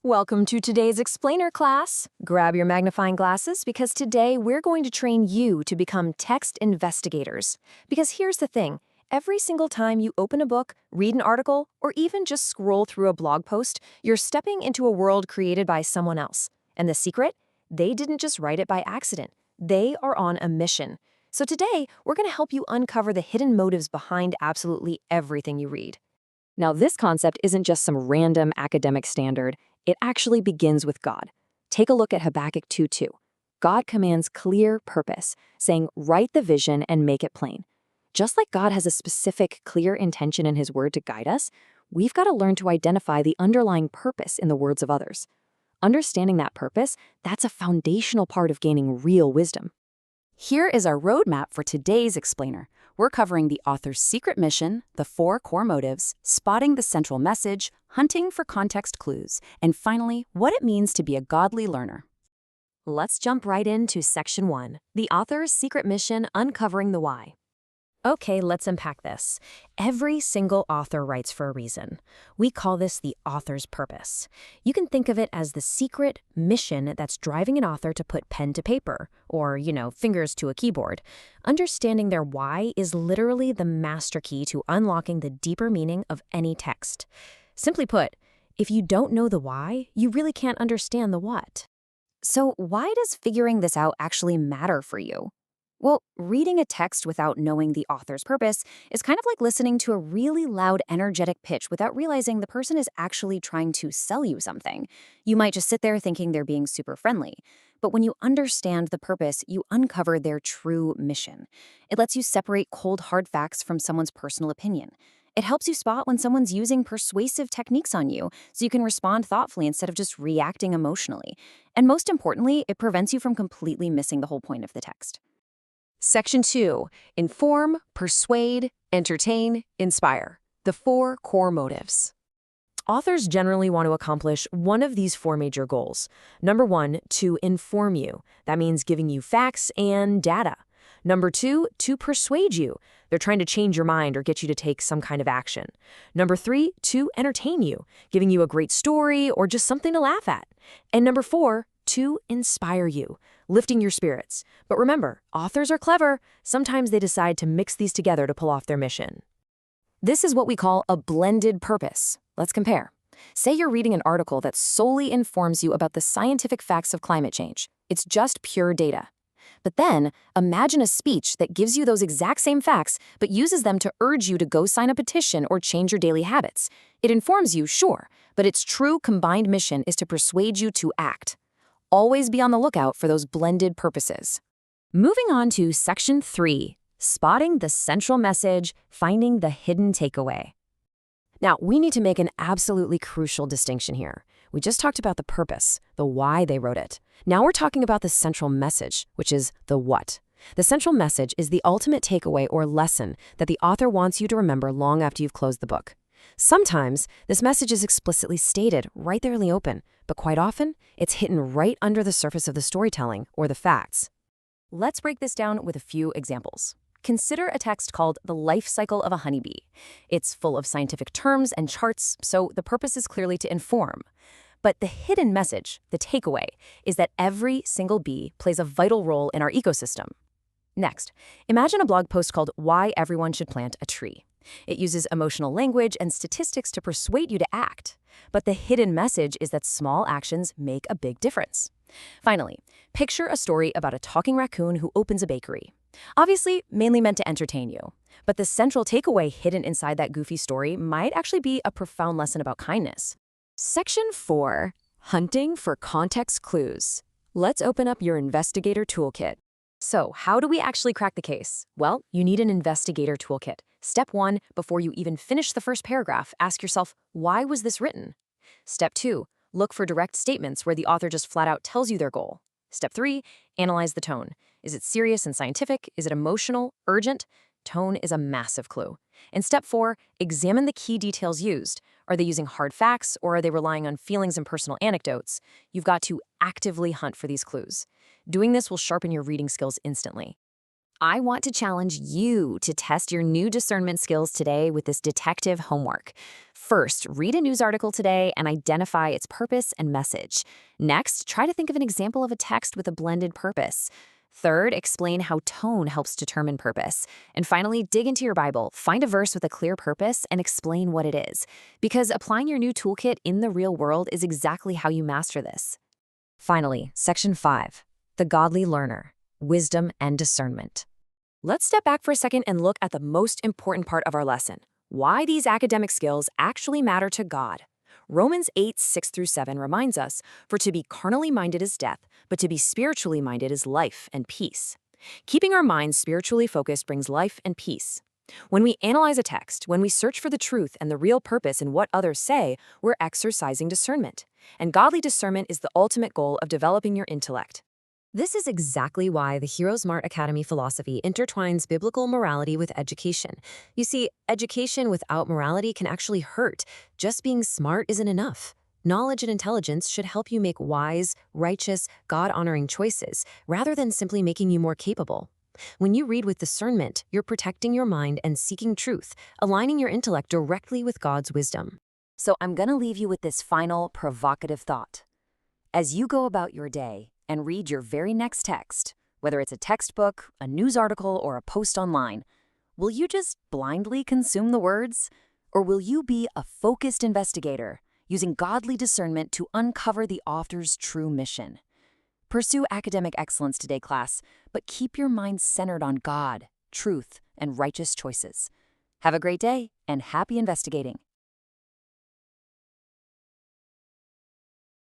Welcome to today's explainer class. Grab your magnifying glasses because today we're going to train you to become text investigators. Because here's the thing, every single time you open a book, read an article, or even just scroll through a blog post, you're stepping into a world created by someone else. And the secret? They didn't just write it by accident. They are on a mission. So today, we're going to help you uncover the hidden motives behind absolutely everything you read. Now, this concept isn't just some random academic standard. It actually begins with God. Take a look at Habakkuk 2:2. God commands clear purpose, saying, write the vision and make it plain. Just like God has a specific, clear intention in His Word to guide us, we've got to learn to identify the underlying purpose in the words of others. Understanding that purpose, that's a foundational part of gaining real wisdom. Here is our roadmap for today's explainer. We're covering the author's secret mission, the 4 core motives, spotting the central message, hunting for context clues, and finally, what it means to be a godly learner. Let's jump right into Section 1, the author's secret mission, uncovering the why. Okay, let's unpack this. Every single author writes for a reason. We call this the author's purpose. You can think of it as the secret mission that's driving an author to put pen to paper, or, fingers to a keyboard. Understanding their why is literally the master key to unlocking the deeper meaning of any text. Simply put, if you don't know the why, you really can't understand the what. So why does figuring this out actually matter for you? Well, reading a text without knowing the author's purpose is kind of like listening to a really loud, energetic pitch without realizing the person is actually trying to sell you something. You might just sit there thinking they're being super friendly. But when you understand the purpose, you uncover their true mission. It lets you separate cold, hard facts from someone's personal opinion. It helps you spot when someone's using persuasive techniques on you, so you can respond thoughtfully instead of just reacting emotionally. And most importantly, it prevents you from completely missing the whole point of the text. Section 2. Inform, persuade, entertain, inspire. The 4 core motives. Authors generally want to accomplish one of these 4 major goals. Number 1, to inform you. That means giving you facts and data. Number 2, to persuade you. They're trying to change your mind or get you to take some kind of action. Number 3, to entertain you, giving you a great story or just something to laugh at. And number 4, to inspire you, lifting your spirits. But remember, authors are clever. Sometimes they decide to mix these together to pull off their mission. This is what we call a blended purpose. Let's compare. Say you're reading an article that solely informs you about the scientific facts of climate change. It's just pure data. But then, imagine a speech that gives you those exact same facts, but uses them to urge you to go sign a petition or change your daily habits. It informs you, sure, but its true combined mission is to persuade you to act. Always be on the lookout for those blended purposes. Moving on to Section 3, spotting the central message, finding the hidden takeaway. Now, we need to make an absolutely crucial distinction here. We just talked about the purpose, the why they wrote it. Now we're talking about the central message, which is the what. The central message is the ultimate takeaway or lesson that the author wants you to remember long after you've closed the book. Sometimes, this message is explicitly stated right there in the open, but quite often, it's hidden right under the surface of the storytelling or the facts. Let's break this down with a few examples. Consider a text called The Life Cycle of a Honeybee. It's full of scientific terms and charts, so the purpose is clearly to inform. But the hidden message, the takeaway, is that every single bee plays a vital role in our ecosystem. Next, imagine a blog post called Why Everyone Should Plant a Tree. It uses emotional language and statistics to persuade you to act. But the hidden message is that small actions make a big difference. Finally, picture a story about a talking raccoon who opens a bakery. Obviously, mainly meant to entertain you. But the central takeaway hidden inside that goofy story might actually be a profound lesson about kindness. Section 4. Hunting for context clues. Let's open up your investigator toolkit. So, how do we actually crack the case? Well, you need an investigator toolkit. Step 1, before you even finish the first paragraph, ask yourself, why was this written? Step 2, look for direct statements where the author just flat out tells you their goal. Step 3, analyze the tone. Is it serious and scientific? Is it emotional, urgent? Tone is a massive clue. And step 4, examine the key details used. Are they using hard facts or are they relying on feelings and personal anecdotes? You've got to actively hunt for these clues. Doing this will sharpen your reading skills instantly. I want to challenge you to test your new discernment skills today with this detective homework. First, read a news article today and identify its purpose and message. Next, try to think of an example of a text with a blended purpose. Third, explain how tone helps determine purpose. And finally, dig into your Bible, find a verse with a clear purpose, and explain what it is. Because applying your new toolkit in the real world is exactly how you master this. Finally, Section 5, The Godly Learner, Wisdom and Discernment. Let's step back for a second and look at the most important part of our lesson, why these academic skills actually matter to God. Romans 8:6-7 reminds us, "For to be carnally minded is death, but to be spiritually minded is life and peace." Keeping our minds spiritually focused brings life and peace. When we analyze a text, when we search for the truth and the real purpose in what others say, we're exercising discernment. And godly discernment is the ultimate goal of developing your intellect. This is exactly why the HeroesMart Academy philosophy intertwines biblical morality with education. You see, education without morality can actually hurt. Just being smart isn't enough. Knowledge and intelligence should help you make wise, righteous, God-honoring choices, rather than simply making you more capable. When you read with discernment, you're protecting your mind and seeking truth, aligning your intellect directly with God's wisdom. So I'm going to leave you with this final, provocative thought. As you go about your day and read your very next text, whether it's a textbook, a news article, or a post online, will you just blindly consume the words? Or will you be a focused investigator, using godly discernment to uncover the author's true mission? Pursue academic excellence today, class, but keep your mind centered on God, truth, and righteous choices. Have a great day and happy investigating.